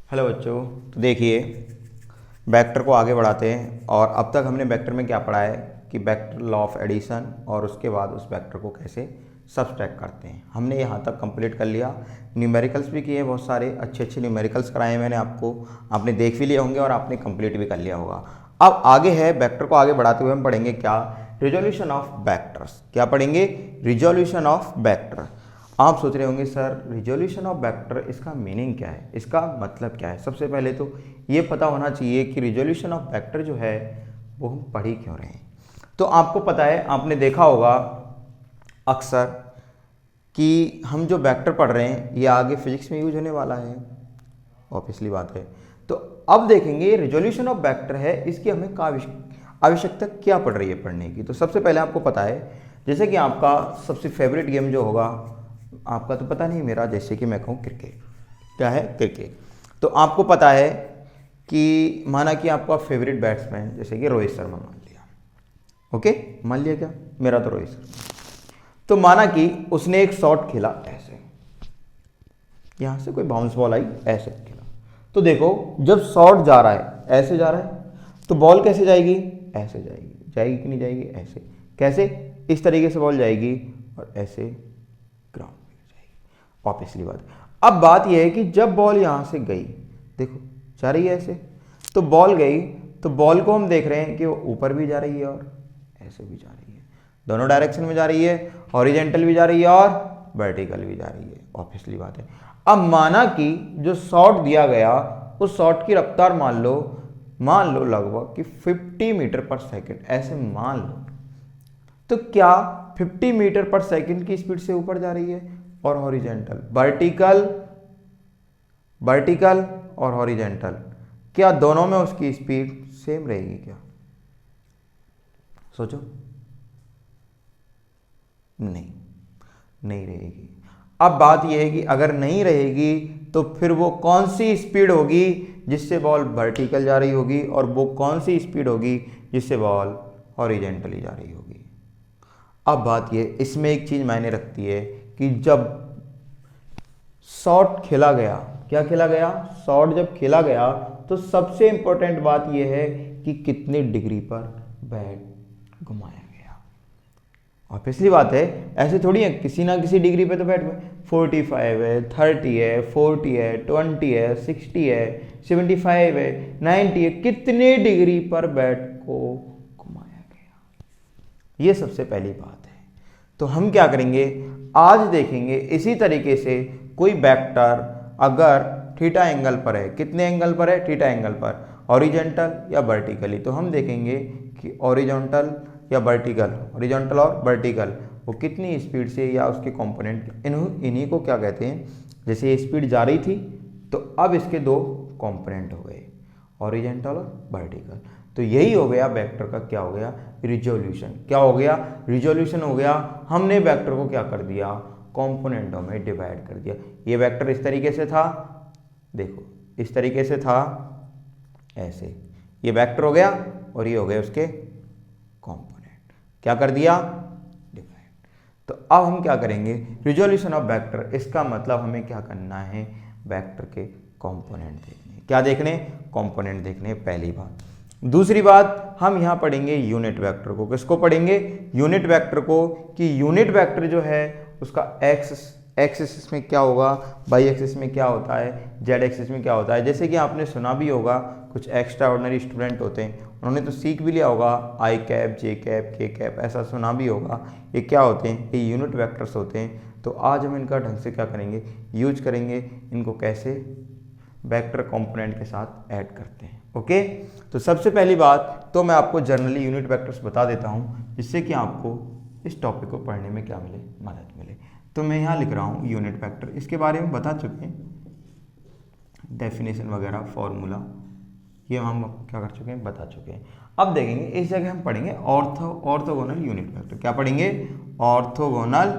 Hello बच्चों। तो देखिए, वेक्टर को आगे बढ़ाते हैं। और अब तक हमने वेक्टर में क्या पढ़ा है कि वेक्टर लॉ ऑफ एडिशन और उसके बाद उस वेक्टर को कैसे सब्सट्रैक्ट करते हैं। हमने यहाँ तक कंप्लीट कर लिया। न्यूमेरिकल्स भी किए, बहुत सारे अच्छे अच्छे न्यूमेरिकल्स कराए हैं मैंने आपको, आपने देख भी लिए होंगे और आपने कंप्लीट भी कर लिया होगा। अब आगे है, वेक्टर को आगे बढ़ाते हुए हम पढ़ेंगे क्या, रिजोल्यूशन ऑफ वेक्टर्स। क्या पढ़ेंगे? Resolution of vector. आप सोच रहे होंगे सर रिजोल्यूशन ऑफ वेक्टर, इसका मीनिंग क्या है, इसका मतलब क्या है। सबसे पहले तो ये पता होना चाहिए कि रिजोल्यूशन ऑफ वेक्टर जो है वो हम पढ़ ही क्यों रहे हैं। तो आपको पता है, आपने देखा होगा अक्सर कि हम जो वेक्टर पढ़ रहे हैं ये आगे फिजिक्स में यूज होने वाला है, ऑब्वियसली बात है। तो अब देखेंगे रिजोल्यूशन ऑफ वेक्टर है, इसकी हमें आवश्यकता क्या पड़ रही है पढ़ने की। तो सबसे पहले आपको पता है, जैसे कि आपका सबसे फेवरेट गेम जो होगा, आपका तो पता नहीं, मेरा जैसे कि मैं कहूँ क्रिकेट। क्या है? क्रिकेट। तो आपको पता है कि माना कि आपका फेवरेट बैट्समैन जैसे कि रोहित शर्मा मान लिया, ओके, मान लिया क्या, मेरा तो रोहित शर्मा। तो माना कि उसने एक शॉट खेला ऐसे, यहां से कोई बाउंस बॉल आई, ऐसे खेला। तो देखो, जब शॉट जा रहा है, ऐसे जा रहा है, तो बॉल कैसे जाएगी? ऐसे जाएगी। जाएगी कि नहीं जाएगी? ऐसे। कैसे? इस तरीके से बॉल जाएगी और ऐसे ग्राउंड में जाएगी, ऑब्वियसली बात है। अब बात यह है कि जब बॉल यहां से गई, देखो जा रही है ऐसे, तो बॉल गई, तो बॉल को हम देख रहे हैं कि वो ऊपर भी जा रही है और ऐसे भी जा रही है, दोनों डायरेक्शन में जा रही है, हॉरिजेंटल भी जा रही है और वर्टिकल भी जा रही है, ऑब्वियसली बात है। अब माना कि जो शॉट दिया गया, उस शॉट की रफ्तार मान लो लगभग कि 50 मीटर पर सेकंड, ऐसे मान लो। तो क्या 50 मीटर पर सेकंड की स्पीड से ऊपर जा रही है और हॉरिजेंटल, वर्टिकल और हॉरिजेंटल, क्या दोनों में उसकी स्पीड सेम रहेगी क्या? सोचो। नहीं रहेगी। अब बात यह है कि अगर नहीं रहेगी तो फिर वो कौन सी स्पीड होगी जिससे बॉल वर्टिकल जा रही होगी, और वो कौन सी स्पीड होगी जिससे बॉल हॉरिजेंटली जा रही होगी। अब बात यह, इसमें एक चीज मायने रखती है कि जब शॉट खेला गया, क्या खेला गया, शॉट जब खेला गया, तो सबसे इंपॉर्टेंट बात यह है कि कितनी डिग्री पर बैट घुमाया गया। ऑब्वियसली बात है, ऐसे थोड़ी है, किसी ना किसी डिग्री पे तो बैट में 45 है, 30 है, 40 है, 20 है, 60 है, 75 है, 90 है, कितने डिग्री पर बैट को घुमाया गया, ये सबसे पहली बात है। तो हम क्या करेंगे, आज देखेंगे इसी तरीके से कोई वेक्टर अगर थीटा एंगल पर है, कितने एंगल पर है? थीटा एंगल पर, हॉरिजेंटल या वर्टिकली। तो हम देखेंगे कि हॉरिजॉन्टल या वर्टिकल, हॉरिजॉन्टल और वर्टिकल, वो कितनी स्पीड से, या उसके कंपोनेंट, इन्हीं को क्या कहते हैं, जैसे ये स्पीड जा रही थी तो अब इसके दो कंपोनेंट हो गए, हॉरिजॉन्टल और वर्टिकल। तो यही हो गया वेक्टर का, क्या हो गया, रिजोल्यूशन। क्या हो गया? रिजोल्यूशन हो गया। हमने वेक्टर को क्या कर दिया, कंपोनेंटों में डिवाइड कर दिया। ये वेक्टर इस तरीके से था, देखो इस तरीके से था, ऐसे, ये वेक्टर हो गया और ये हो गए उसके कंपोनेंट। क्या कर दिया? डिवाइड। तो अब हम क्या करेंगे, रिजोल्यूशन ऑफ वेक्टर, इसका मतलब हमें क्या करना है, वेक्टर के कंपोनेंट देखने। क्या देखने? कंपोनेंट देखने, पहली बात। दूसरी बात, हम यहां पढ़ेंगे यूनिट वेक्टर को। किसको पढ़ेंगे? यूनिट वेक्टर को, कि यूनिट वेक्टर जो है उसका एक्स एक्सिस में क्या होगा, वाई एक्सिस में क्या होता है, जेड एक्सिस में क्या होता है। जैसे कि आपने सुना भी होगा, कुछ एक्स्ट्रा ऑर्डिनरी स्टूडेंट होते हैं, उन्होंने तो सीख भी लिया होगा, आई कैप, जे कैप, के कैप, ऐसा सुना भी होगा। ये क्या होते हैं? ये यूनिट वेक्टर्स होते हैं। तो आज हम इनका ढंग से क्या करेंगे, यूज करेंगे, इनको कैसे वेक्टर कंपोनेंट के साथ ऐड करते हैं। ओके, तो सबसे पहली बात तो मैं आपको जनरली यूनिट वेक्टर्स बता देता हूं, जिससे कि आपको इस टॉपिक को पढ़ने में क्या मिले, मदद मिले। तो मैं यहाँ लिख रहा हूँ यूनिट वेक्टर, इसके बारे में बता चुके हैं, डेफिनेशन वगैरह, फॉर्मूला, ये हम क्या कर चुके हैं, बता चुके हैं। अब देखेंगे इस जगह हम पढ़ेंगे ऑर्थोगोनल यूनिट वेक्टर। क्या पढ़ेंगे? Orthogonal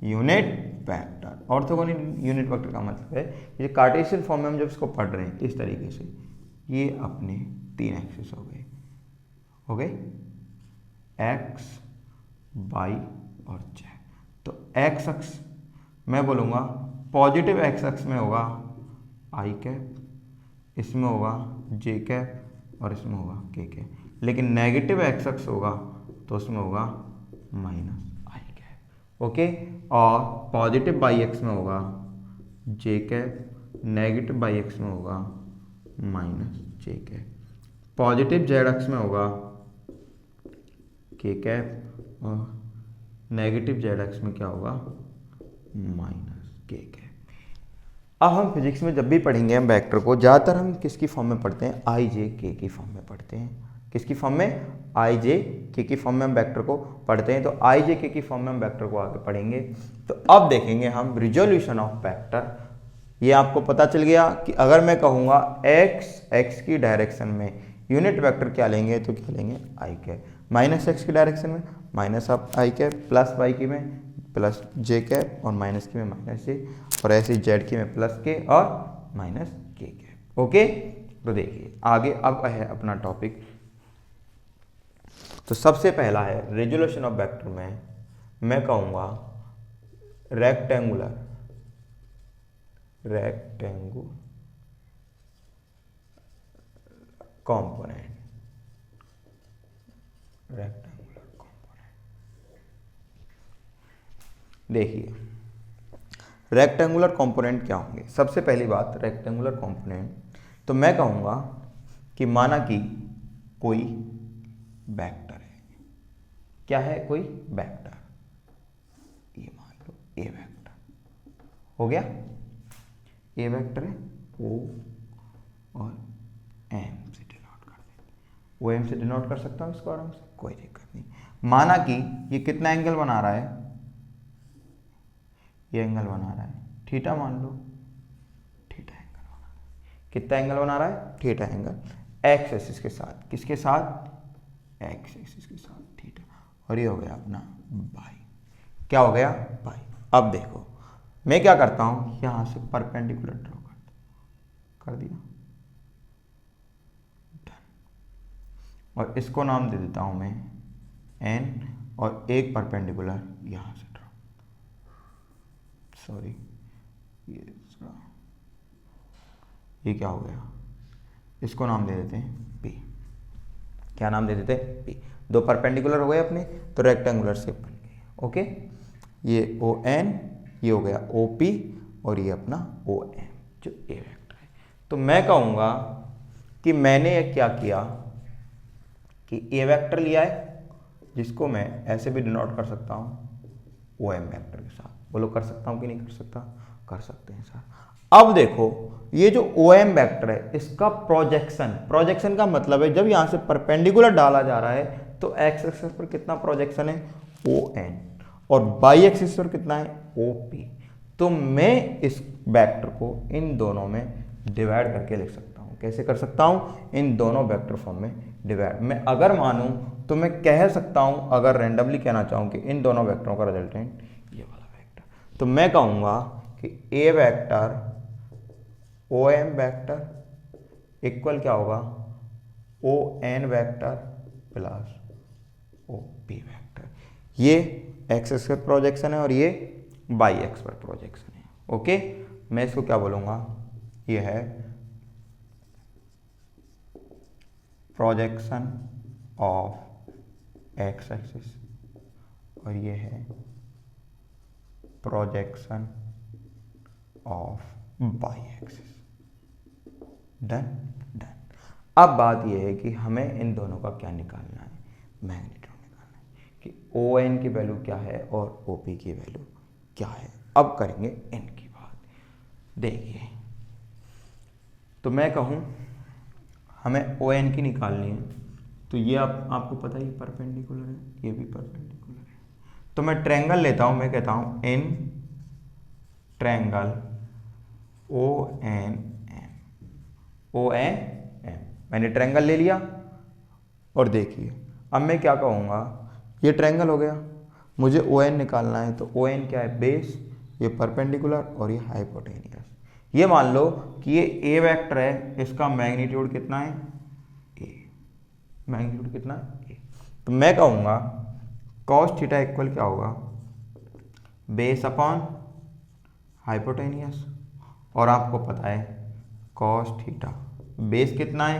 unit vector. Orthogonal unit vector का मतलब है, ये कार्टेशियन फॉर्म में हम जब इसको पढ़ रहे हैं इस तरीके से, ये अपने 3 एक्सिस हो गए एक्स, वाई और जेड। तो एक्स अक्ष मैं बोलूँगा, पॉजिटिव एक्स अक्ष में होगा आई कैप, इसमें होगा जे कैप और इसमें होगा के कैप, लेकिन नेगेटिव एक्स एक्स होगा तो उसमें होगा माइनस आई कैप। ओके, और पॉजिटिव बाई एक्स में होगा जे कैप, नेगेटिव बाई एक्स में होगा माइनस जे कैप, पॉजिटिव जेड एक्स में होगा के कैप और नेगेटिव जेड एक्स में क्या होगा माइनस के कैप। अब हम फिजिक्स में जब भी पढ़ेंगे हम वेक्टर को, ज़्यादातर हम किसकी फॉर्म में पढ़ते हैं, आई जे के की फॉर्म में पढ़ते हैं। किसकी फॉर्म में, आई जे के की फॉर्म में हम वेक्टर को पढ़ते हैं। तो आई जे के की फॉर्म में हम वेक्टर को आगे पढ़ेंगे। तो अब देखेंगे हम रिजोल्यूशन ऑफ वेक्टर। ये आपको पता चल गया कि अगर मैं कहूँगा एक्स की डायरेक्शन में यूनिट वेक्टर क्या लेंगे, तो क्या लेंगे आई कैप, माइनस एक्स की डायरेक्शन में minus of I cap, plus Y की में प्लस जे कैप और माइनस की में माइनस जे, और ऐसे जेड की में प्लस के और माइनस के कैप। ओके, तो देखिए आगे अब है अपना टॉपिक। तो सबसे पहला है रेजोल्यूशन ऑफ वेक्टर में मैं कहूँगा रेक्टेंगुलर कंपोनेंट, रेक्टेंगुलर कंपोनेंट। देखिए रेक्टेंगुलर कंपोनेंट क्या होंगे। सबसे पहली बात रेक्टेंगुलर कंपोनेंट, तो मैं कहूँगा कि माना कि कोई वेक्टर है, क्या है कोई वेक्टर, ये मान लो ए वेक्टर हो गया, ए वेक्टर है ओ और एम से डिनोट कर देते, ओ एम से डिनोट कर सकता हूँ इसको आराम से, कोई दिक्कत नहीं। माना कि ये कितना एंगल बना रहा है, ये एंगल बना रहा है थीटा, मान लो थीटा एंगल बना रहा है। कितना एंगल बना रहा है, थीटा एंगल, एक्स एक्सिस के साथ, किसके साथ, एक्स एक्सिस के साथ थीटा, और ये हो गया अपना बाई, क्या हो गया बाई। अब देखो मैं क्या करता हूं, यहां से परपेंडिकुलर ड्रॉ कर दिया, डन। और इसको नाम दे देता हूं मैं एन, और एक परपेंडिकुलर यहां से ड्रॉ, सॉरी ये क्या हो गया, इसको नाम दे देते हैं पी। क्या नाम दे देते हैं पी। दो परपेंडिकुलर हो गए अपने, तो रेक्टेंगुलर शेप बन गई। ओके, ये ओ एन, ये हो गया ओ पी, और ये अपना ओ एम जो ए वेक्टर है। तो मैं कहूँगा कि मैंने क्या किया कि ए वेक्टर लिया है, जिसको मैं ऐसे भी डिनोट कर सकता हूँ ओ एम वेक्टर के साथ। बोलो कर सकता हूँ कि नहीं कर सकता, कर सकते हैं सर। अब देखो ये जो ओ एम वेक्टर है इसका प्रोजेक्शन का मतलब है जब यहां से परपेंडिकुलर डाला जा रहा है तो एक्स एक्सिस पर कितना प्रोजेक्शन है ओ एन, और वाई एक्सिस पर कितना है ओ पी। तो मैं इस वेक्टर को इन दोनों में डिवाइड करके लिख सकता हूं। कैसे कर सकता हूं, इन दोनों वेक्टर फॉर्म में डिवाइड। मैं अगर मानूं तो मैं कह सकता हूं, अगर रेंडमली कहना चाहूं कि इन दोनों वेक्टरों का रिजल्टेंट ये वाला वेक्टर, तो मैं कहूंगा कि A vector O M vector equal क्या होगा O N vector plus O P vector. ये एक्स एक्स पर प्रोजेक्शन है और ये वाई एक्स पर प्रोजेक्शन है। ओके, मैं इसको क्या बोलूंगा, ये है प्रोजेक्शन ऑफ एक्स एक्सिस और ये है projection of Y axis. Done done. अब बात यह है कि हमें इन दोनों का क्या निकालना है, मैग्नीट्यूड निकालना है कि ओ एन की वैल्यू क्या है और ओ पी की वैल्यू क्या है। अब करेंगे एन की बात। देखिए तो मैं कहूँ हमें ओ एन की निकालनी है, तो ये आपको पता ही परपेंडिकुलर है, ये भी परपेंडिकुलर है। तो मैं ट्रायंगल लेता हूँ, मैं कहता हूँ in triangle O N M, O N M. मैंने ट्रायंगल ले लिया और देखिए अब मैं क्या कहूँगा, ये ट्रायंगल हो गया, मुझे ओ एन निकालना है। तो ओ एन क्या है बेस, ये परपेंडिकुलर और ये हाइपोटेनियस। ये मान लो कि ये ए वेक्टर है, इसका मैग्नीट्यूड कितना है ए, मैग्नीट्यूड कितना है ए। तो मैं कहूँगा कॉस थीटा इक्वल क्या होगा बेस अपॉन हाइपोटेनियस, और आपको पता है कॉस थीटा बेस कितना है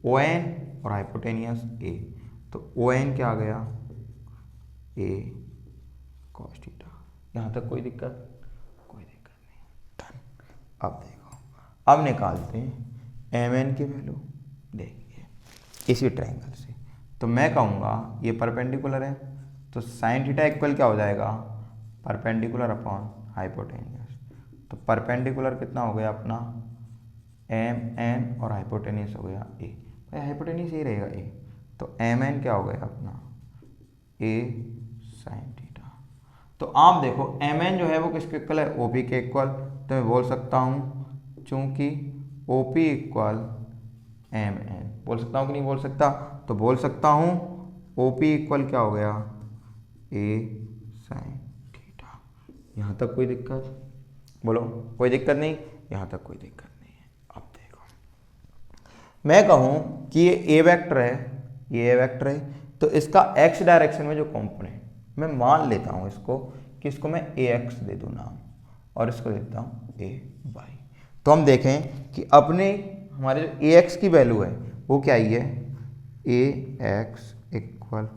ON और हाइपोटेनियस A, तो ON क्या आ गया A cos थीटा। यहाँ तक कोई दिक्कत नहीं। डन। अब देखो, अब निकालते हैं MN की वैल्यू। देखिए इसी ट्रायंगल से, तो मैं कहूँगा ये परपेंडिकुलर है, तो साइन थीटा इक्वल क्या हो जाएगा परपेंडिकुलर अपॉन हाइपोटेनियस। तो परपेंडिकुलर कितना हो गया अपना MN और हाइपोटेनियस हो गया A। भाई हाइपोटेनियस ये रहेगा A, तो MN क्या हो गया अपना A साइन थीटा। तो आप देखो MN जो है वो किसके इक्वल है OP के इक्वल, तो मैं बोल सकता हूँ चूंकि OP इक्वल MN, बोल सकता हूँ कि नहीं बोल सकता, तो बोल सकता हूँ OP इक्वल क्या हो गया A साइन थीटा। यहाँ तक कोई दिक्कत, बोलो कोई दिक्कत नहीं, यहाँ तक कोई दिक्कत नहीं है। अब देखो मैं कहूँ कि ये A वेक्टर है, ये A वेक्टर है, तो इसका x डायरेक्शन में जो कॉम्पोनेंट, मैं मान लेता हूँ इसको कि इसको मैं AX दे दूँ नाम और इसको देता हूँ AY। तो हम देखें कि अपने हमारे जो AX की वैल्यू है वो क्या ही है AX equal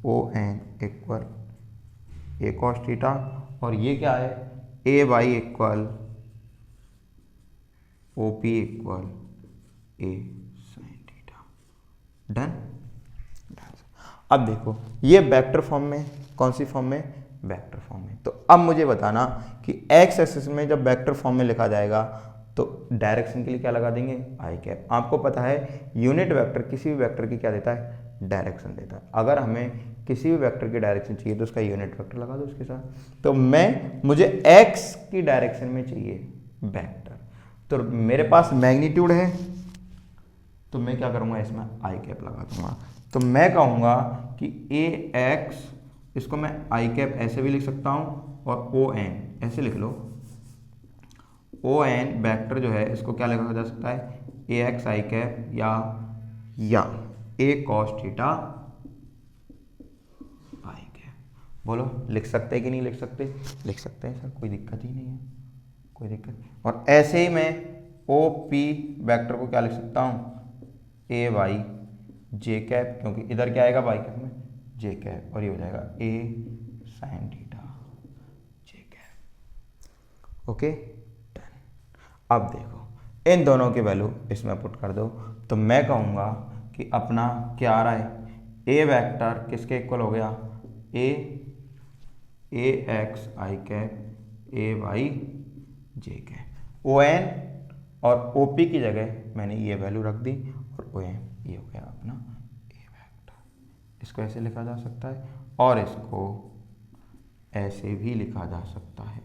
ON equal A cos theta, और ये क्या है AY equal OP equal A sin theta. Done. अब देखो ये वेक्टर फॉर्म में, कौन सी फॉर्म में वेक्टर फॉर्म में। तो अब मुझे बताना कि x एक्सिस में जब वेक्टर फॉर्म में लिखा जाएगा तो डायरेक्शन के लिए क्या लगा देंगे आई कैप। आपको पता है यूनिट वेक्टर किसी भी वेक्टर की क्या देता है डायरेक्शन देता है। अगर हमें किसी भी वेक्टर की डायरेक्शन चाहिए तो उसका यूनिट वेक्टर लगा दो उसके साथ। तो मुझे x की डायरेक्शन में चाहिए वेक्टर, तो मेरे पास मैग्नीट्यूड है, तो मैं क्या करूँगा इसमें आई कैप लगा दूंगा। तो मैं कहूँगा कि AX, इसको मैं आई कैप ऐसे भी लिख सकता हूँ और ON ऐसे लिख लो। ON वेक्टर जो है इसको क्या लिखा जा सकता है AX आई कैप या A cos theta I cap. बोलो लिख सकते हैं कि नहीं लिख सकते, लिख सकते हैं सर, कोई दिक्कत ही नहीं है, कोई दिक्कत। और ऐसे ही मैं OP वेक्टर को क्या लिख सकता हूँ AY जे कैप, क्योंकि इधर क्या आएगा वाई कैप में जे कैप, और ये हो जाएगा A sign theta J cap. Okay done. अब देखो इन दोनों की वैल्यू इसमें पुट कर दो, तो मैं कहूँगा कि अपना क्या आ रहा है A वेक्टर किसके इक्वल हो गया AX I cap AY J cap. ON और OP की जगह मैंने ये वैल्यू रख दी और ON ये हो गया अपना A वेक्टर। इसको ऐसे लिखा जा सकता है और इसको ऐसे भी लिखा जा सकता है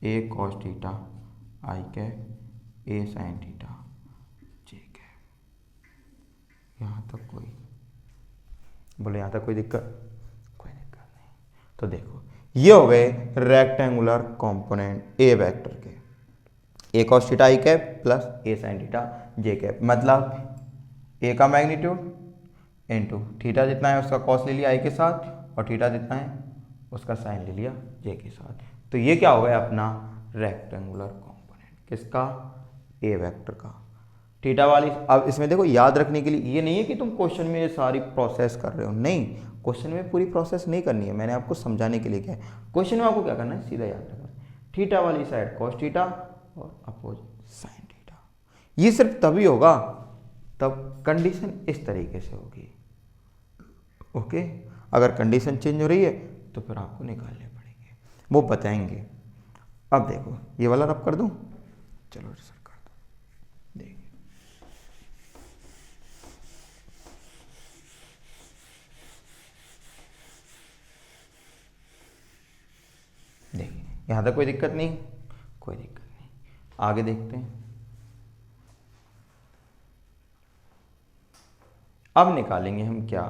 A cos theta I cap A sign theta J cap. यहाँ तक कोई बोले, यहाँ तक कोई दिक्कत, कोई दिक्कत नहीं। तो देखो ये हो गए रेक्टेंगुलर कंपोनेंट A वेक्टर के, A cos theta I cap plus A sign theta J cap. मतलब A का मैग्नीट्यूड इंटू थीटा जितना है उसका कॉस ले लिया आई के साथ, और थीटा जितना है उसका साइन ले लिया जे के साथ। तो ये क्या हो गया अपना रेक्टेंगुलर कंपोनेंट किसका A वेक्टर का। थीटा वाली, अब इसमें देखो याद रखने के लिए ये नहीं है कि तुम क्वेश्चन में ये सारी प्रोसेस कर रहे हो, नहीं, क्वेश्चन में पूरी प्रोसेस नहीं करनी है, मैंने आपको समझाने के लिए क्या है। क्वेश्चन में आपको क्या करना है सीधा याद रखना है थीटा वाली साइड कॉस थीटा और अपोजिट साइन थीटा। ये सिर्फ तभी होगा तब कंडीशन इस तरीके से होगी। ओके अगर कंडीशन चेंज हो रही है तो फिर आपको निकालने पड़ेंगे, वो बताएंगे। अब देखो ये वाला रब कर दूं, चलो सर कर दो। देखिए देखिए यहाँ तक कोई दिक्कत नहीं, कोई दिक्कत नहीं। आगे देखते हैं। अब निकालेंगे हम क्या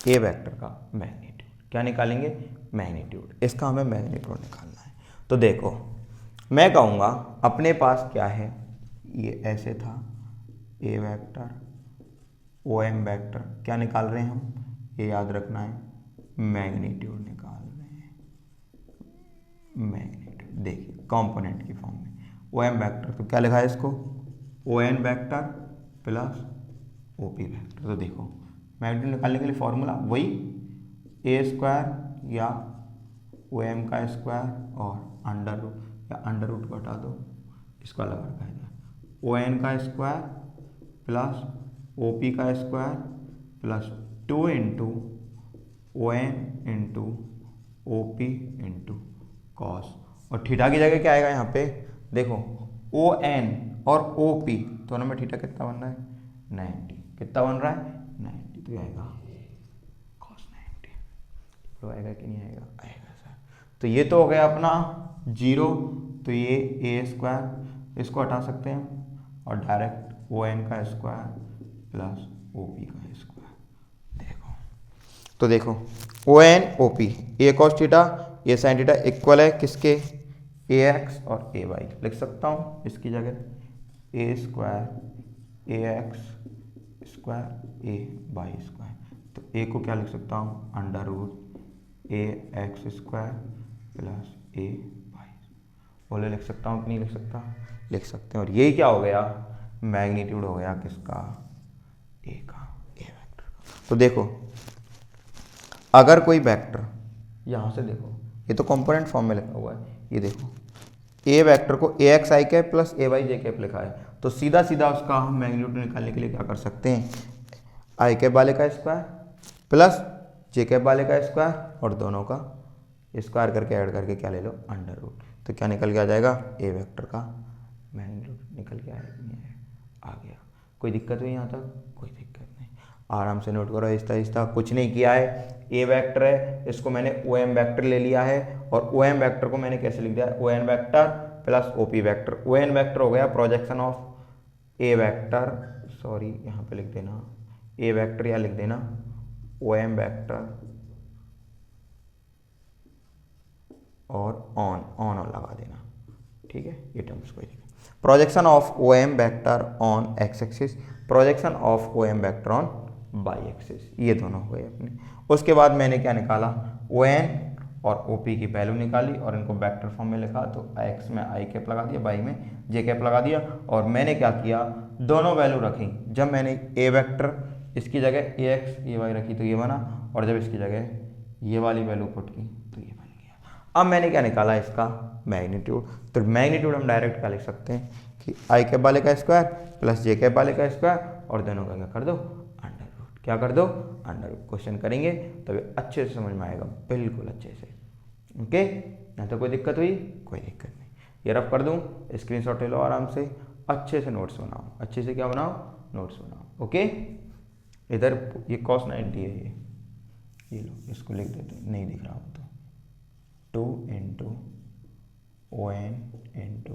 ए वेक्टर का मैग्नीट्यूड। क्या निकालेंगे मैग्नीट्यूड, इसका हमें मैग्नीट्यूड निकालना है। तो देखो मैं कहूँगा अपने पास क्या है, ये ऐसे था ए वेक्टर ओ एम वेक्टर, क्या निकाल रहे हैं हम, ये याद रखना है मैग्नीट्यूड निकाल रहे हैं। मैग्नीट्यूड देखिए कंपोनेंट की फॉर्म में ओ एम वैक्टर, तो क्या लिखा है इसको, O N vector plus O P vector. तो देखो मैग्नीट्यूड निकालने के लिए फॉर्मूला वही ए स्क्वायर या ओ एम का स्क्वायर और अंडर रूट या अंडर रूट को हटा दो, इसको अलग रखा है, ओ एन का स्क्वायर प्लस ओ पी का square plus 2 into O N into O P into cos, और थीटा की जगह क्या आएगा यहाँ पे, देखो ओ एन और ओ पी दोनों में थीटा कितना बन रहा है 90, कितना बन रहा है 90, तो आएगा कॉस 90। तो आएगा कि नहीं आएगा, आएगा सर। तो ये तो हो गया अपना 0, तो ये ए स्क्वायर इसको हटा सकते हैं और डायरेक्ट ओ एन का स्क्वायर प्लस ओ पी का स्क्वायर। देखो तो देखो ओ एन ओ पी, ए कॉस थीटा ए साइन थीटा इक्वल है किसके, ए एक्स और ए वाई। लिख सकता हूँ इसकी जगह ए स्क्वायर ए एक्स स्क्वायर ए वाई स्क्वायर, तो ए को क्या लिख सकता हूँ अंडर रूट ए एक्स स्क्वायर प्लस ए वाई, बोले लिख सकता हूँ कि नहीं लिख सकता, लिख सकते हैं। और यही क्या हो गया, मैग्नीट्यूड हो गया किसका, ए का, ए वेक्टर का। तो देखो अगर कोई वेक्टर यहाँ से देखो, ये तो कंपोनेंट फॉर्म में लिखा हुआ है, ये देखो ए वेक्टर को ए X I cap plus A Y J cap लिखा है, तो सीधा सीधा उसका हम मैग्नीट्यूड निकालने के लिए क्या कर सकते हैं, आई कैप वाले का स्क्वायर प्लस जे कैप वाले का स्क्वायर और दोनों का स्क्वायर करके ऐड करके क्या ले लो अंडर रूट, तो क्या निकल के आ जाएगा, ए वेक्टर का मैग्नीट्यूड निकल के आएगा, नहीं आएगा, आ गया। कोई दिक्कत हुई यहाँ तक, कोई दिक्कत नहीं, आराम से नोट करो, आहिस्ता आहिस्ता, कुछ नहीं किया है। ए वेक्टर है, इसको मैंने ओ एम वैक्टर ले लिया है और ओ एम वैक्टर को मैंने कैसे लिख दिया, O N vector plus O P vector. O N vector हो गया projection of A vector, sorry यहाँ पे लिख देना ए वैक्टर या लिख देना ओ एम वैक्टर और ऑन लगा देना, ठीक है, ये टर्म्स कोई नहीं। Projection of O M vector on X axis, projection of O M vector on Y axis, ये दोनों हो गए अपने। उसके बाद मैंने क्या निकाला, ओ एन और ओ पी की वैल्यू निकाली और इनको वेक्टर फॉर्म में लिखा, तो एक्स में आई कैप लगा दिया, बाई में जे कैप लगा दिया, और मैंने क्या किया, दोनों वैल्यू रखी। जब मैंने ए वेक्टर इसकी जगह ए एक्स ए वाई रखी तो ये बना, और जब इसकी जगह ये वाली वैल्यू पुट की तो ये बन गया। अब मैंने क्या निकाला इसका मैग्नीट्यूड, तो मैग्नीट्यूड हम डायरेक्ट क्या लिख सकते हैं कि आई कैप वाले का स्क्वायर प्लस जे कैप वाले का स्क्वायर और दोनों का क्या कर दो अंडर रूट, क्या कर दो अंडर रूट। क्वेश्चन करेंगे तभी अच्छे से समझ में आएगा, बिल्कुल अच्छे से, ओके। यहाँ तो कोई दिक्कत हुई, कोई दिक्कत नहीं, ये रफ कर दूँ, स्क्रीनशॉट ले लो आराम से, अच्छे से नोट्स बनाओ, अच्छे से क्या बनाओ नोट्स बनाओ, ओके। इधर ये cos 90 है, ये लो इसको लिख देते, नहीं दिख रहा हो तो 2 into O N into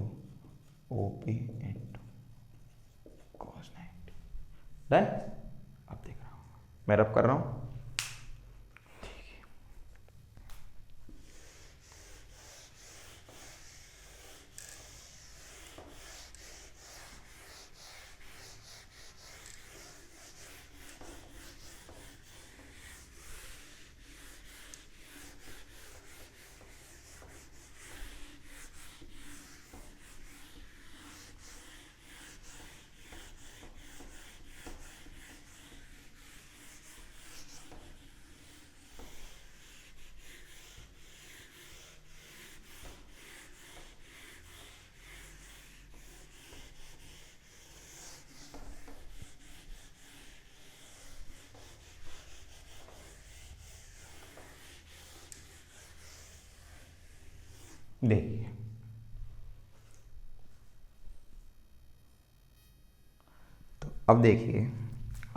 O P into cos 90, done. अब देख रहा हूँ मैं रफ कर रहा हूँ, देखिए तो अब देखिए,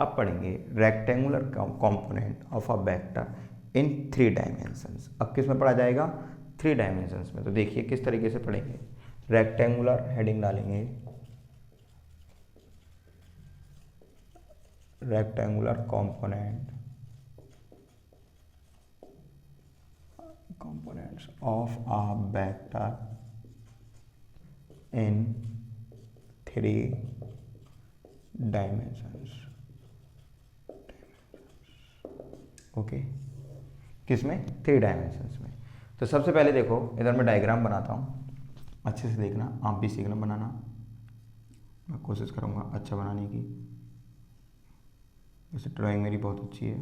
अब पढ़ेंगे rectangular component of a vector in 3 dimensions. अब किस में पढ़ा जाएगा, 3 डायमेंशंस में। तो देखिए किस तरीके से पढ़ेंगे, रेक्टेंगुलर हेडिंग डालेंगे, rectangular components of a vector in 3 dimensions, okay, किसमें 3 डायमेंशंस में। तो सबसे पहले देखो इधर मैं डायग्राम बनाता हूँ, अच्छे से देखना, आप भी सीखना बनाना, मैं कोशिश करूँगा अच्छा बनाने की। वैसे ड्राइंग मेरी बहुत अच्छी है।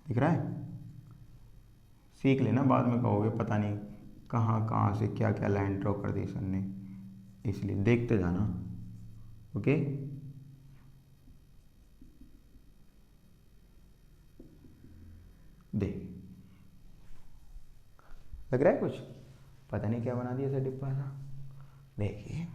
दिख रहा है? सीख लेना, बाद में कहोगे पता नहीं कहाँ कहाँ से क्या क्या लाइन ड्रॉ कर दी सर ने, इसलिए देखते जाना। ओके, देख लग रहा है कुछ, पता नहीं क्या बना दिया सर डिब्बा सा। देखिए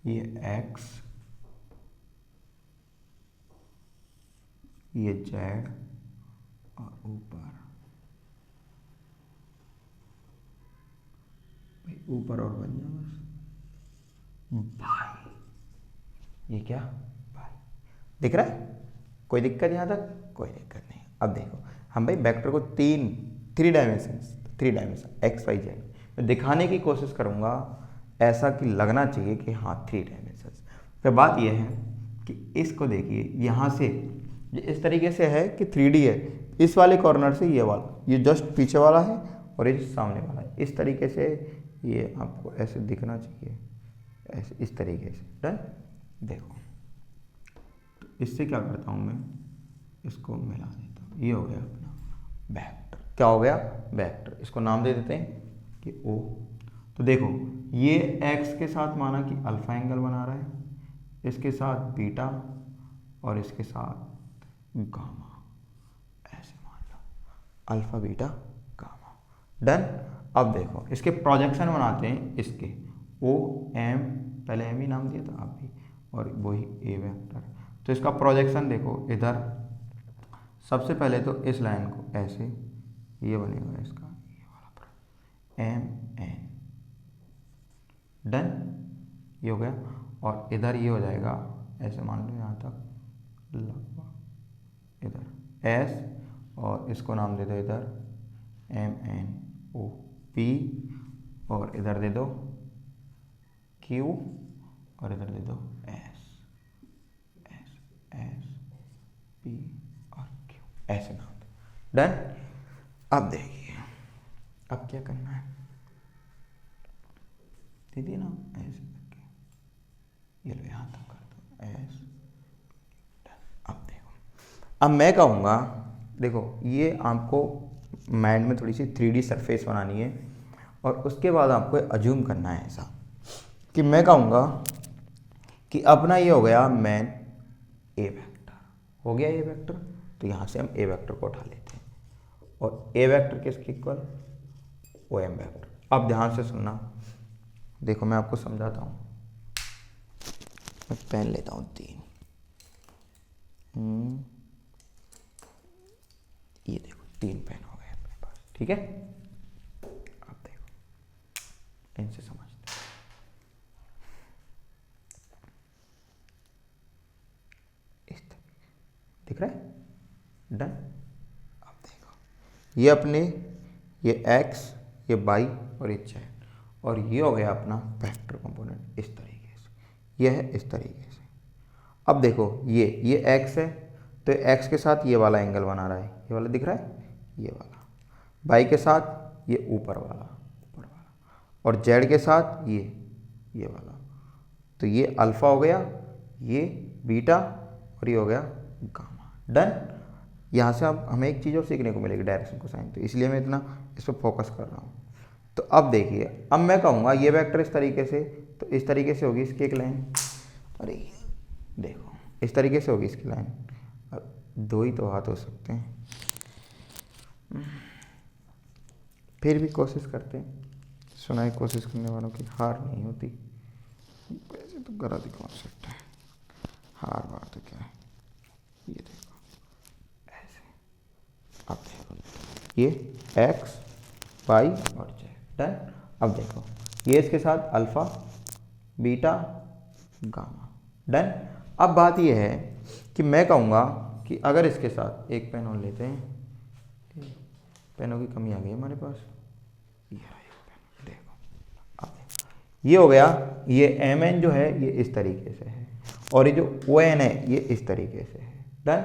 ये x, ये z और ऊपर, भाई ऊपर और बन जाए बस भाई। ये क्या भाई, दिख रहा है? कोई दिक्कत यहाँ तक? कोई दिक्कत नहीं। अब देखो हम भाई वेक्टर को three dimension X Y Z मैं दिखाने की कोशिश करूँगा, ऐसा कि लगना चाहिए कि हाँ 3 डायमेंशन। फिर बात यह है कि इसको देखिए यहाँ से ये इस तरीके से है कि 3D है, इस वाले कॉर्नर से ये वाला, ये जस्ट पीछे वाला है और ये सामने वाला है, इस तरीके से ये आपको ऐसे दिखना चाहिए, ऐसे इस तरीके से। डन? देखो तो इससे क्या करता हूँ मैं, इसको मिला देता हूँ, ये हो गया अपना वेक्टर। क्या हो गया? वेक्टर। इसको नाम दे देते हैं कि ओ। तो देखो ये x के साथ माना कि अल्फा एंगल बना रहा है, इसके साथ बीटा और इसके साथ गामा, ऐसे मान लो अल्फा बीटा गामा। डन? अब देखो इसके प्रोजेक्शन बनाते हैं, इसके ओ एम, पहले एम ही नाम दिया था आप भी, और वही ए वेक्टर। तो इसका प्रोजेक्शन देखो इधर, सबसे पहले तो इस लाइन को ऐसे, ये बनेगा इसका ये वाला एम एन। डन? ये हो गया। और इधर ये हो जाएगा ऐसे, मान लो यहाँ तक लगभग इधर एस, और इसको नाम दे दो इधर एम एन ओ पी, और इधर दे दो क्यू, और इधर दे दो एस एस एस पी और क्यू, ऐसे नाम दो। डन? अब देखिए अब क्या करना है, दीदी ना ऐसे करके ये लो यहाँ तक कर दो एस। अब देखो, अब मैं कहूँगा, देखो ये आपको माइंड में थोड़ी सी 3D सरफेस बनानी है, और उसके बाद आपको अज्यूम करना है ऐसा कि मैं कहूँगा कि अपना ये हो गया मेन ए वेक्टर, हो गया ए वेक्टर। तो यहाँ से हम ए वेक्टर को उठा लेते हैं, और ए वेक्टर किसके इक्वल? O M vector. अब ध्यान से सुनना, देखो मैं आपको समझाता हूँ, मैं पेन लेता हूँ 3, ये देखो 3 पेन हो गए अपने पास, ठीक है? अब देखो इनसे समझते हैं, इस तरीके दिख रहा है? डन? अब देखो ये अपने, ये x, ये y और ये z, और ये हो गया अपना वेक्टर कंपोनेंट इस तरीके से, ये है इस तरीके से। अब देखो ये x है, तो x के साथ ये वाला एंगल बना रहा है, ये वाला दिख रहा है, ये वाला। y के साथ ये ऊपर वाला, और z के साथ ये वाला। तो ये अल्फा हो गया, ये बीटा, और ये हो गया गामा। डन? यहाँ से अब हमें एक चीज़ और सीखने को मिलेगी, डायरेक्शन को साइन, तो इसलिए मैं इतना इस पर फोकस कर रहा हूँ। तो अब देखिए, अब मैं कहूँगा ये वेक्टर इस तरीके से, तो इस तरीके से होगी इसकी एक लाइन, अरे देखो इस तरीके से होगी इसकी लाइन। अब 2 ही तो हाथ हो सकते हैं, फिर भी कोशिश करते हैं। सुना है कोशिश करने वालों की हार नहीं होती, वैसे तो गलत ही कॉन्सेप्ट है, हार बार तो क्या है। ये देखो ऐसे, अब देखो ये x y और z। डन? अब देखो ये इसके साथ अल्फा बीटा गामा। डन? अब बात ये है कि मैं कहूँगा कि कि अगर इसके साथ एक पेन और लेते हैं, पेनों की कमी आ गई हमारे पास, ये रहा एक पेन, देखो अब ये हो गया, ये एम एन जो है ये इस तरीके से है और ये जो ओ एन है ये इस तरीके से है। डन।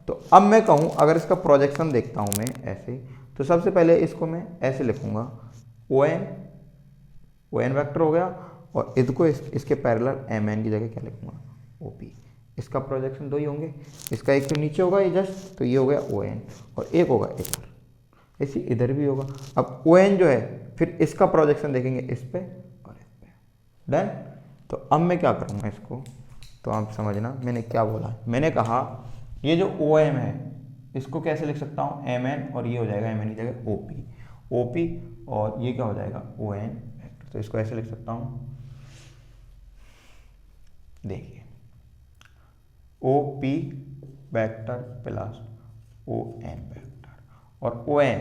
तो अब मैं कहूँ अगर इसका प्रोजेक्शन देखता हूँ मैं ऐसे, तो सबसे पहले इसको मैं ऐसे लिखूंगा, ओ एन वेक्टर हो गया और इसको इसके पैरेलल एम एन की जगह क्या लिखूंगा, ओ पी। इसका प्रोजेक्शन दो ही होंगे, इसका एक तो नीचे होगा ये जस्ट, तो ये हो गया ओ एन और एक होगा इधर, ऐसे इधर भी होगा। अब ओ एन जो है फिर इसका प्रोजेक्शन देखेंगे इस पे और इस पे। डन। तो अब मैं क्या करूँगा इसको, तो आप समझना मैंने क्या बोला। मैंने कहा ये जो ओ एम है इसको कैसे लिख सकता हूँ, एम एन, और ये हो जाएगा एम एन की जगह ओ पी और ये क्या हो जाएगा ओ एन वेक्टर। तो इसको ऐसे लिख सकता हूँ, देखिए O P vector plus O N vector और ओ एन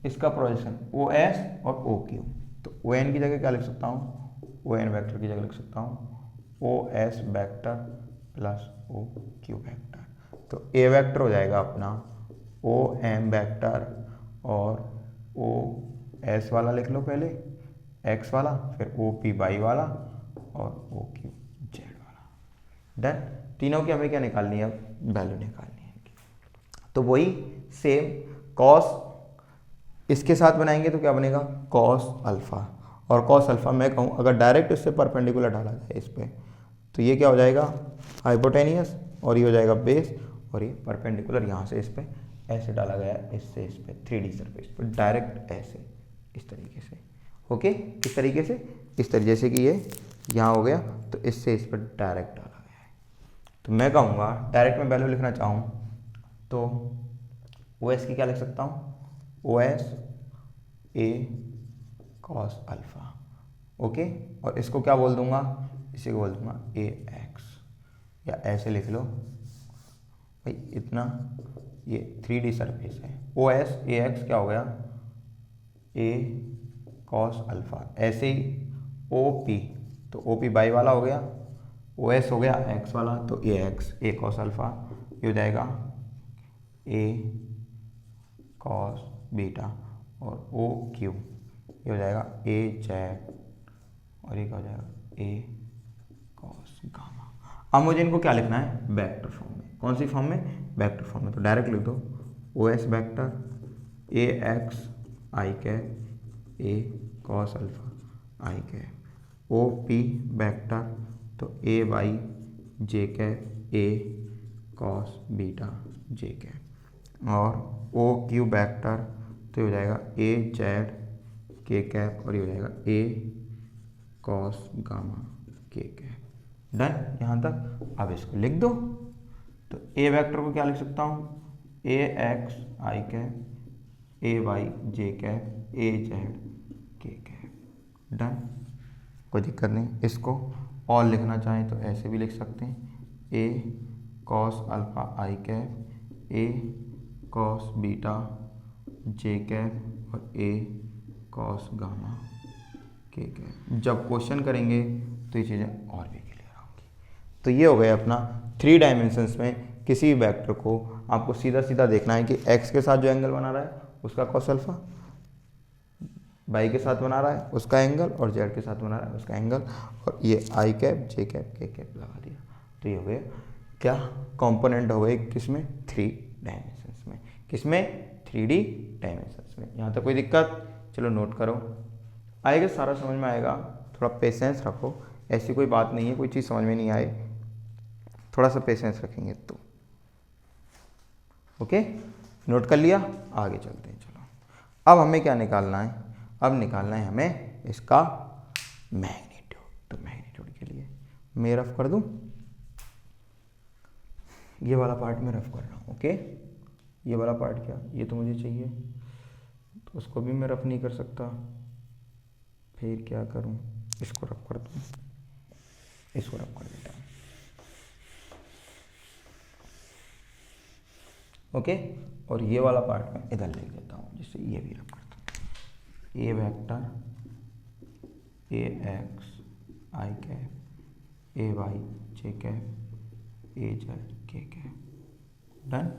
इसका प्रोजेक्शन ओ एस और ओ क्यू। तो ओ एन की जगह क्या लिख सकता हूँ, ओ एन वेक्टर की जगह लिख सकता हूँ O S vector plus O Q vector. तो ए वेक्टर हो जाएगा अपना ओ एम वेक्टर और ओ एस वाला लिख लो पहले एक्स वाला, फिर ओ पी वाई वाला और ओ क्यू जेड वाला। डन। तीनों की हमें क्या निकालनी है, वैल्यू निकालनी है। तो वही सेम कॉस इसके साथ बनाएंगे तो क्या बनेगा कॉस अल्फा, और कॉस अल्फा मैं कहूँ अगर डायरेक्ट इससे परपेंडिकुलर डाला जाए इस पर, तो ये क्या हो जाएगा हाइपोटेनियस और ये हो जाएगा बेस, और ये परपेंडिकुलर यहाँ से इस पर ऐसे डाला गया इससे इस पर 3D सरफेस पर डायरेक्ट ऐसे इस तरीके से। ओके, किस तरीके से, इस तरीके जैसे कि ये यहाँ हो गया तो इससे इस पर डायरेक्ट डाला गया है। तो मैं कहूँगा डायरेक्ट में वैल्यू लिखना चाहूँ तो ओ एस की क्या लिख सकता हूँ, O S A cos alpha. Okay, और इसको क्या बोल दूंगा, इसी को बोल दूंगा ए एक्स, या ऐसे लिख लो भाई इतना, ये 3D सरफेस है। ओ एस ए एक्स क्या हो गया ए कॉस अल्फा, ऐसे ही ओ पी, तो ओ पी बाई वाला हो गया, ओ एस हो गया एक्स वाला, तो ए एक्स ए कॉस अल्फा, ये हो जाएगा ए कॉस बीटा, और ओ क्यू ये हो जाएगा ए जेड, और ये क्या हो जाएगा ए कॉस गामा। अब मुझे इनको क्या लिखना है वेक्टर फॉर्म में, कौन सी फॉर्म में, वेक्टर फॉर्म में। तो डायरेक्ट लिख दो O S vector A X I cap A cos alpha I cap, O P vector तो A Y J cap A cos beta J cap, और ओ क्यू वेक्टर तो ये हो जाएगा ए जेड के कैप, और ये हो जाएगा ए cos gamma K cap. Done यहाँ तक। अब इसको लिख दो, तो ए वेक्टर को क्या लिख सकता हूँ A X I cap A Y J cap A Z K cap. Done, कोई दिक्कत नहीं। इसको और लिखना चाहें तो ऐसे भी लिख सकते हैं A cos alpha I cap A cos beta J cap और A cos gamma K cap. जब क्वेश्चन करेंगे तो ये चीज़ें और भी क्लियर होंगी। तो ये हो गया अपना 3 डायमेंशंस में किसी वेक्टर को आपको सीधा सीधा देखना है कि x के साथ जो एंगल बना रहा है उसका कॉस अल्फा, y के साथ बना रहा है उसका एंगल, और z के साथ बना रहा है उसका एंगल, और ये आई कैप जे कैप के कैप लगा दिया। तो ये हो गया क्या कंपोनेंट हो गए किसमें 3 डायमेंशंस में, किसमें 3D डायमेंशंस में। यहाँ तक कोई दिक्कत, चलो नोट करो, आएगा सारा समझ में आएगा। थोड़ा पेशेंस रखो, ऐसी कोई बात नहीं है कोई चीज़ समझ में नहीं आए, थोड़ा सा पेशेंस रखेंगे तो। ओके, नोट कर लिया, आगे चलते हैं। चलो अब हमें क्या निकालना है, अब निकालना है हमें इसका मैग्नीट्यूड। तो मैग्नीट्यूड के लिए मैं रफ कर दूं, ये वाला पार्ट में रफ कर रहा हूँ। ओके, ये वाला पार्ट क्या, ये तो मुझे चाहिए, तो उसको भी मैं रफ नहीं कर सकता, फिर क्या करूँ, इसको रफ कर दूँ, इसको रफ कर देता हूँ। ओके, और ये वाला पार्ट मैं इधर लिख देता हूँ, जिससे ये भी रफ करता हूँ। A vector A X I cap A Y J cap A Z K cap. Done.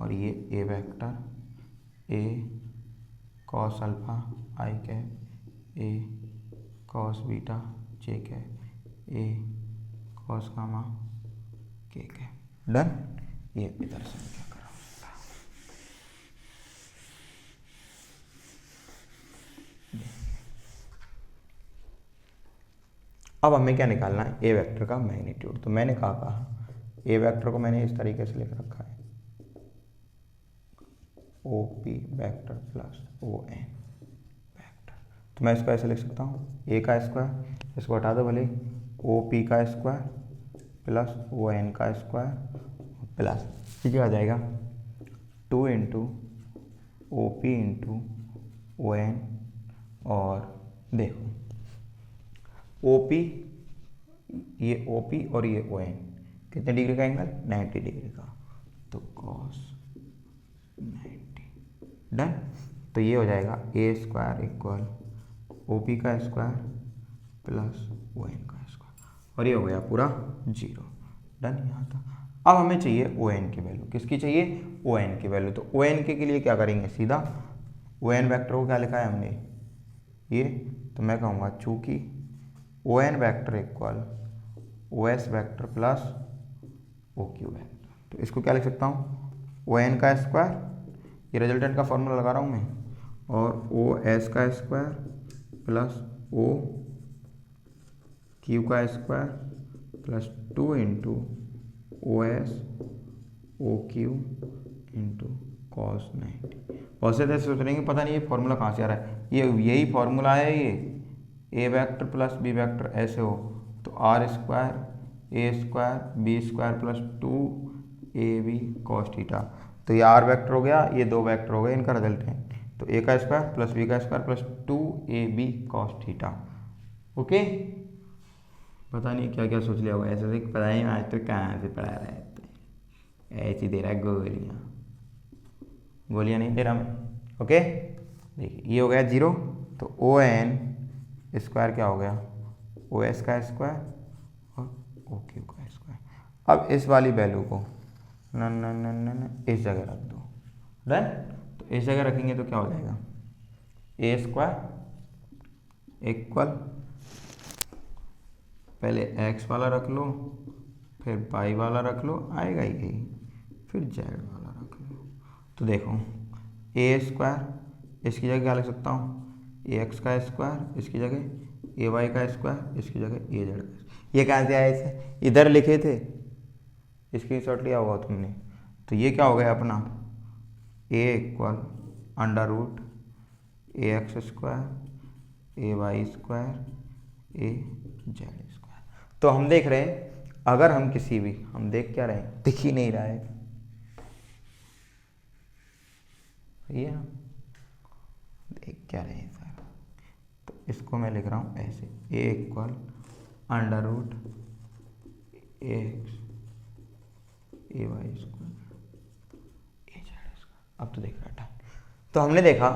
और ये A vector A cos alpha I cap A cos beta J cap A cos gamma K cap. Done. ये इधर से क्या कर रहा हूँ, अब हमें क्या निकालना है, ए वेक्टर का मैग्नीट्यूड। तो मैंने कहा ए वेक्टर को मैंने इस तरीके से लिख रखा है, O P vector plus O N vector. तो मैं इसको ऐसे लिख सकता हूँ, ए का स्क्वायर, इसको हटा दो भले, ओ पी का स्क्वायर प्लस ओ एन का स्क्वायर प्लस ये क्या आ जाएगा 2 into O P into O N. और देखो ओ पी, ये ओ पी और ये ओ एन कितने डिग्री का एंगल, 90 डिग्री का, तो कॉस 90। डन। तो ये हो जाएगा A square equal O P का स्क्वायर प्लस ओ एन का स्क्वायर, और ये हो गया पूरा 0। डन। यहाँ था। अब हमें चाहिए ओ एन की वैल्यू, किसकी चाहिए, ओ एन की वैल्यू। तो ओ एन के लिए क्या करेंगे, सीधा ओ एन वैक्टर को क्या लिखा है हमने, ये, तो मैं कहूँगा चूँकि O N vector equal O S vector plus O Q vector, तो इसको क्या लिख सकता हूँ, ओ एन का स्क्वायर, ये रिजल्टेंट का फॉर्मूला लगा रहा हूँ मैं, और ओ एस का स्क्वायर प्लस ओ क्यू का square plus 2 into O S O Q into cos 90। बहुत से ऐसे सोच रहे हैं कि पता नहीं ये फॉर्मूला कहाँ से आ रहा है, ये यही फॉर्मूला है, ये A vector plus B vector ऐसे हो तो R square A square B square plus 2ab cos theta. तो ये आर वेक्टर हो गया, ये दो वेक्टर हो गए, इनका रिजल्ट है, तो ए का स्क्वायर प्लस बी का square plus 2ab cos theta. Okay, पता नहीं क्या क्या सोच लिया होगा, ऐसे पता नहीं आज तो कहाँ से पढ़ा रहा है, ऐसी दे रहा है गोलियाँ, गोलियाँ नहीं दे रहा मैं। ओके, देखिए ये हो गया 0, तो ओ एन स्क्वायर क्या हो गया, ओ एस का स्क्वायर और ओ क्यू का स्क्वायर। अब इस वाली वैल्यू को न इस जगह रख दो। डन। तो इस जगह रखेंगे तो क्या हो जाएगा, ए स्क्वायर इक्वल, पहले एक्स वाला रख लो, फिर वाई वाला रख लो, आएगा ही यही, फिर जेड वाला रख लो। तो देखो ए स्क्वायर, इसकी जगह क्या लिख सकता हूँ, ए एक्स का स्क्वायर, इसकी जगह ए वाई का स्क्वायर, इसकी जगह ए जेड का। ये कहाँ से आए थे, इधर लिखे थे, स्क्रीनशॉट लिया होगा तुमने। तो ये क्या हो गया अपना, ए इक्वल अंडर रूट ए एक्स स्क्वायर ए वाई स्क्वायर ए जेड स्क्वायर। तो हम देख रहे हैं, अगर हम किसी भी, हम देख क्या रहे हैं, दिख ही नहीं रहा है ये, हम देख क्या रहे हैं सर, तो इसको मैं लिख रहा हूँ ऐसे, ए इक्वल अंडर रूट ए एक्स ए वाई स्क्वायर ए जेड स्क्वायर। अब तो देख रहा था। तो हमने देखा,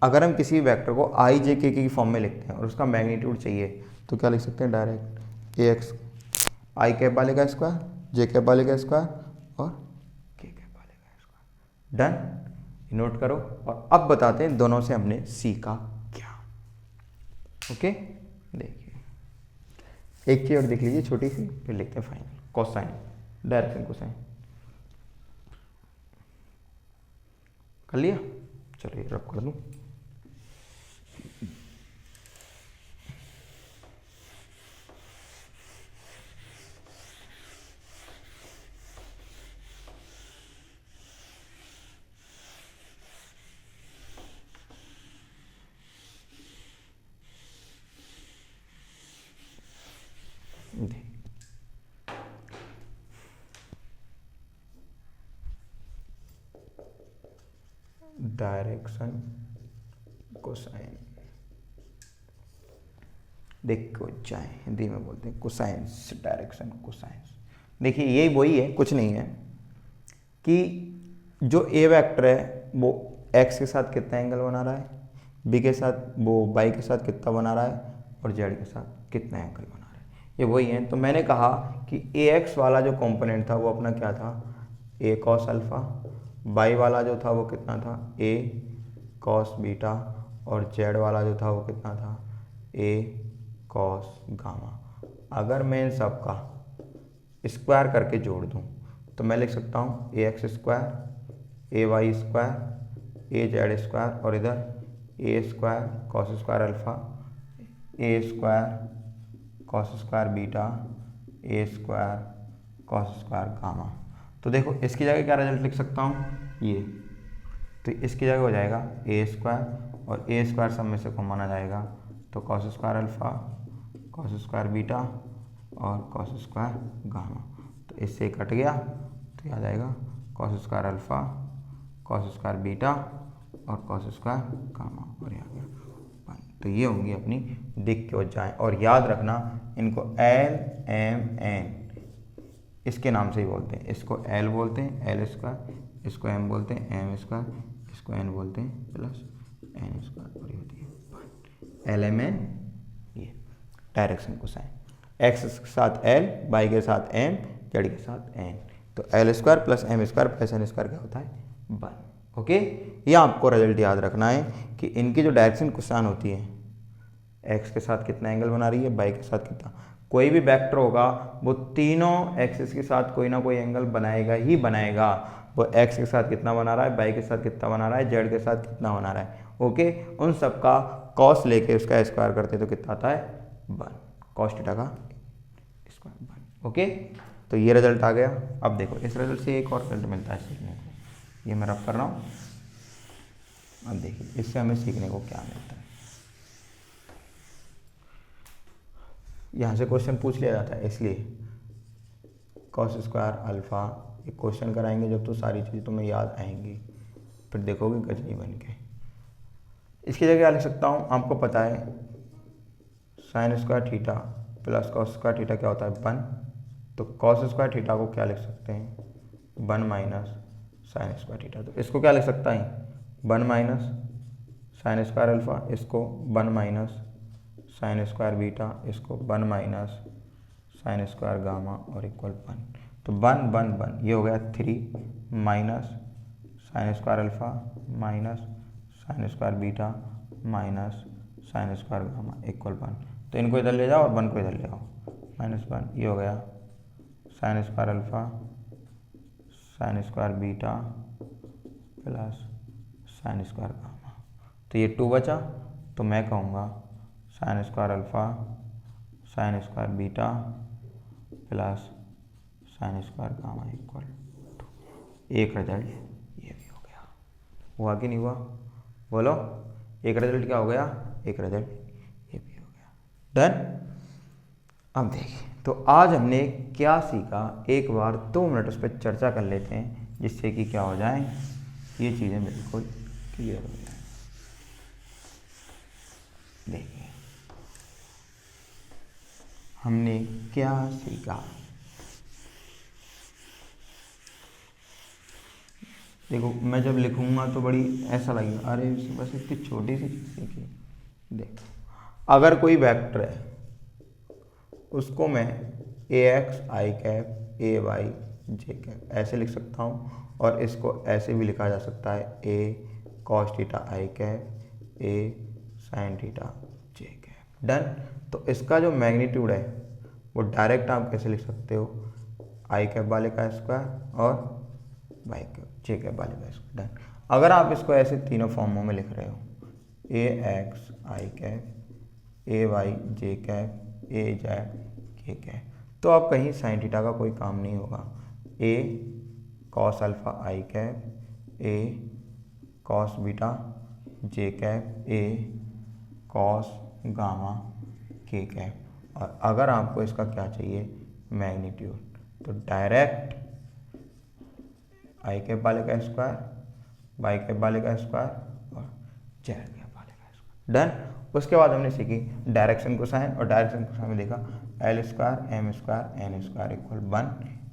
अगर हम किसी वेक्टर को आई जे के की फॉर्म में लिखते हैं और उसका मैग्नीट्यूड चाहिए, तो क्या लिख सकते हैं, direct A X I cap वाले का स्क्वायर जे कैप वाले का स्क्वायर और के कैप वाले का स्क्वायर। डन। नोट करो। और अब बताते हैं दोनों से हमने सीखा क्या। ओके, देखिए एक चीज और देख लीजिए छोटी सी, फिर लिखते हैं फाइनल। कोसाइन, डायरेक्शन कोसाइन कर लिया, चलो ये रब कर दूं। डायरेक्शन कोसाइन, देखो जाए हिंदी में बोलते हैं कोसाइंस, डायरेक्शन कोसाइंस। देखिए ये वही है, कुछ नहीं है, कि जो ए वेक्टर है वो एक्स के साथ कितना एंगल बना रहा है, बी के साथ, वो वाई के साथ कितना बना रहा है, और जेड के साथ कितना एंगल बना रहा है, ये वही है। तो मैंने कहा कि ए एक्स वाला जो कंपोनेंट था वो अपना क्या था, ए कॉस अल्फ़ा, बाई वाला जो था वो कितना था ए कॉस बीटा, और जेड वाला जो था वो कितना था ए कॉस गामा। अगर मैं इन सब का स्क्वायर करके जोड़ दूं तो मैं लिख सकता हूँ A x square, A Y square, A Z square, और इधर ए स्क्वायर कॉस स्क्वायर अल्फ़ा, ए स्क्वायर कॉस स्क्वायर बीटा, ए स्क्वायर कॉस स्क्वायर गामा। तो देखो इसकी जगह क्या रिजल्ट लिख सकता हूँ ये, तो इसकी जगह हो जाएगा ए स्क्वायर, और ए स्क्वायर सब में से कॉमन माना जाएगा, तो cos square alpha, cos square beta और कॉस स्क्वायर गामा। तो इससे कट गया तो आ जाएगा cos square alpha, cos square beta और कॉस स्क्वायर गामा, और ये आ गया 1। तो ये होंगी अपनी दिक् के वजह। और याद रखना इनको एल एम एन इसके नाम से ही बोलते हैं। इसको एल बोलते हैं एल स्क्वायर, इसको एम बोलते हैं एम स्क्वायर, इसको एन बोलते हैं प्लस एन स्क्वायर, और ये होती है एल एम एन। ये डायरेक्शन कोसाइन, एक्स के साथ एल, वाई के साथ एम, जेड के साथ एन, तो L square plus M square plus N square क्या होता है 1। ओके, ये आपको रिजल्ट याद रखना है कि इनकी जो डायरेक्शन कोसाइन होती है, एक्स के साथ कितना एंगल बना रही है, वाई के साथ कितना, कोई भी वेक्टर होगा वो तीनों एक्सिस के साथ कोई ना कोई एंगल बनाएगा ही बनाएगा। वो एक्स के साथ कितना बना रहा है, वाई के साथ कितना बना रहा है, जेड के साथ कितना बना रहा है, ओके, उन सब का कॉस लेके उसका स्क्वायर करते तो कितना आता है 1, कॉस थीटा का स्क्वायर 1। ओके, तो ये रिजल्ट आ गया। अब देखो इस रिजल्ट से एक और रिजल्ट मिलता है सीखने को, ये मैं रब कर रहा हूँ। अब देखिए इससे हमें सीखने को क्या मिलता है। यहाँ से क्वेश्चन पूछ लिया जाता है, इसलिए कॉस स्क्वायर अल्फ़ा एक क्वेश्चन कराएंगे जब तो सारी चीज़ तुम्हें याद आएंगी, फिर देखोगे गजनी बन के। इसकी जगह क्या लिख सकता हूँ, आपको पता है sine square theta plus cos square theta क्या होता है 1, तो कॉस स्क्वायर थीटा को क्या लिख सकते हैं 1 माइनस साइन स्क्वायर थीटा। तो इसको क्या लिख सकता है 1 माइनस साइन स्क्वायर अल्फ़ा, इसको 1 माइनस साइन स्क्वायर बीटा, इसको 1 माइनस साइन स्क्वायर गामा और इक्वल 1। तो 1 1 1 ये हो गया 3 minus sign square alpha minus sign square beta minus sign square gamma equal 1। तो इनको इधर ले जाओ और 1 को इधर ले आओ, -1, ये हो गया sign square alpha sine square beta plus sign square gamma. तो ये 2 बचा, तो मैं कहूँगा sign square alpha sine square beta plus sign square gamma equal 2। एक रिजल्ट ये भी हो गया, हुआ कि नहीं हुआ बोलो, एक रिजल्ट क्या हो गया, एक रिजल्ट ये भी हो गया। डन। अब देखिए तो आज हमने क्या सीखा, एक बार 2 मिनट उस पर चर्चा कर लेते हैं जिससे कि क्या हो जाए ये चीज़ें बिल्कुल क्लियर हो जाए। देखिए हमने क्या सीखा, देखो मैं जब लिखूंगा तो बड़ी ऐसा लगेगा अरे बस इतनी छोटी सी चीज़ सीखी। देखो अगर कोई वेक्टर है उसको मैं A X I cap A Y J cap ऐसे लिख सकता हूँ, और इसको ऐसे भी लिखा जा सकता है A cos theta I cap A sine theta J cap. Done. तो इसका जो मैग्नीट्यूड है वो डायरेक्ट आप कैसे लिख सकते हो, आई कैप वाले का स्क्वायर और वाई कैप जे कैप वाले का स्क्वायर। डन। अगर आप इसको ऐसे तीनों फॉर्मों में लिख रहे हो A X I cap A Y J cap A Z K cap, तो आप कहीं साइन थीटा का कोई काम नहीं होगा। A cos alpha I cap A cos beta J cap A cos gamma K cap. और अगर आपको इसका क्या चाहिए मैग्नीट्यूड, तो डायरेक्ट आई कैप वाले का स्क्वायर वाई कैप वाले का स्क्वायर और जेड कैप वाले का स्क्वायर। डन। उसके बाद हमने सीखी डायरेक्शन कोसाइन, और डायरेक्शन कोसाइन में देखा L square M square N square equal 1,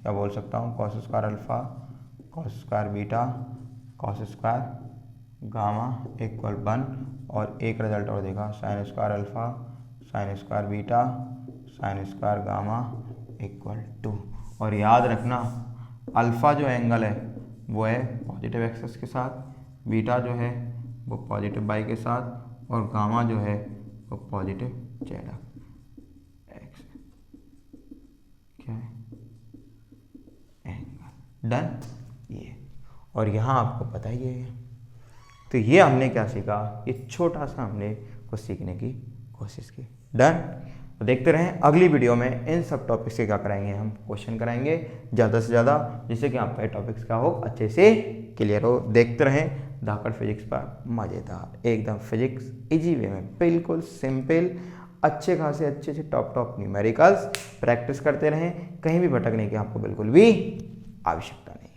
या बोल सकता हूँ cos square alpha cos square beta cos square gamma equal 1। और एक रिजल्ट और देखा sine square alpha sine square beta sine square gamma equal 2। और याद रखना अल्फ़ा जो एंगल है वो है पॉजिटिव एक्सेस के साथ, बीटा जो है वो पॉजिटिव वाई के साथ, और गामा जो है वो पॉजिटिव जेड एक्स। क्या है? एंगल। डन। ये और यहाँ आपको पता ही है। तो ये हमने क्या सीखा, ये छोटा सा हमने कुछ सीखने की कोशिश की। डन। तो देखते रहें अगली वीडियो में इन सब टॉपिक्स के क्या कराएंगे, हम क्वेश्चन कराएंगे ज़्यादा से ज़्यादा, जिससे कि आपका ये टॉपिक्स का हो अच्छे से क्लियर हो। देखते रहें धाकड़ फिजिक्स पर, मज़ेदार एकदम फिजिक्स इजी वे में, बिल्कुल सिंपल, अच्छे खासे अच्छे टॉप न्यूमेरिकल्स प्रैक्टिस करते रहें। कहीं भी भटकने की आपको बिल्कुल भी आवश्यकता नहीं।